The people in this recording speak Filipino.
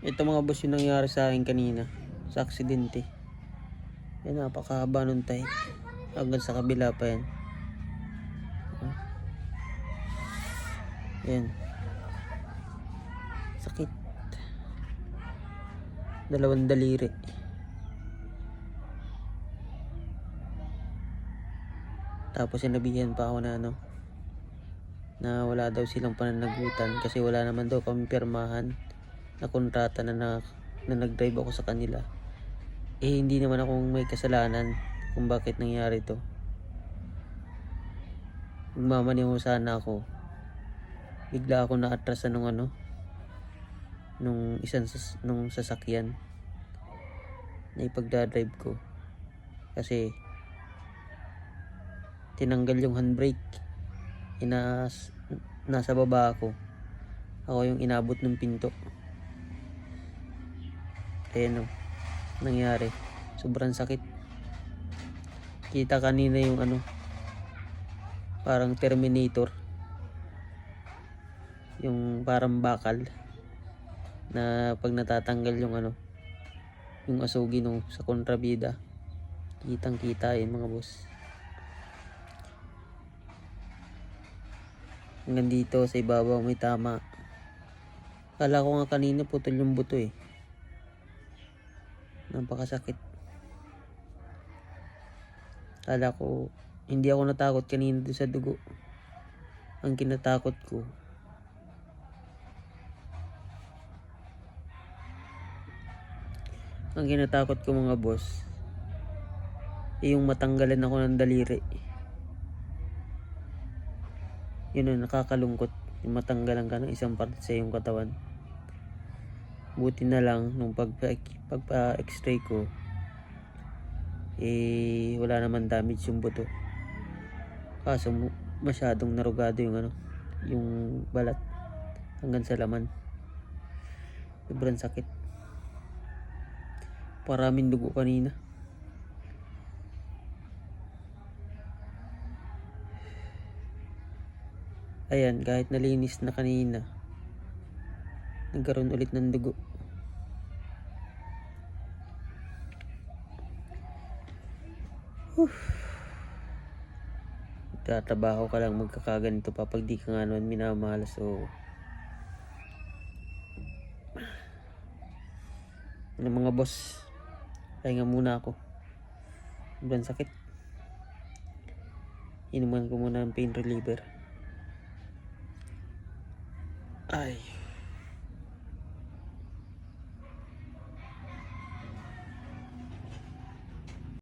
Ito mga boss yung nangyari sa akin kanina sa aksidente. Yan, napakahaba nung tahi. Hanggang sa kabila pa yan. Yan. Sakit. Dalawang daliri. Tapos sinabihan pa ako na wala daw silang pananagutan kasi wala naman daw kami pirmahan na kontrata na nag-drive ako sa kanila. Hindi naman ako may kasalanan kung bakit nangyari to. Magmamaniho sana ako. Bigla ako naatrasan nung sasakyan na ipagdadrive ko. Kasi tinanggal yung handbrake. Nasa baba ako. Ako yung inabot ng pinto. Ayan o, nangyari. Sobrang sakit. Kita kanina yung parang Terminator. Yung parang bakal na pag natatanggal yung asugi sa kontrabida. Kitang kita yun mga boss. Hanggang dito sa ibabaw may tama. Kala ko nga kanina putol yung buto eh. Napakasakit. Kala ko hindi ako natakot kanina doon sa dugo. Ang kinatakot ko mga boss yung matanggalan ako ng daliri. Yun ang nakakalungkot, yung matanggalan ka ng isang parte sa iyong katawan. Buti na lang nung pagpa-x-ray ko wala naman damage yung buto. Kaso masyadong narugado yung balat hanggang sa laman. Sobrang sakit. Maraming dugo kanina. Ayan, kahit nalinis na kanina, nagkaroon ulit ng dugo. Tatrabaho ka lang, magkakaganito pa pag di ka nga naman minamahal. So mga boss, pahinga muna ako. Sobrang sakit. Inuman ko muna ng pain reliever. Ay.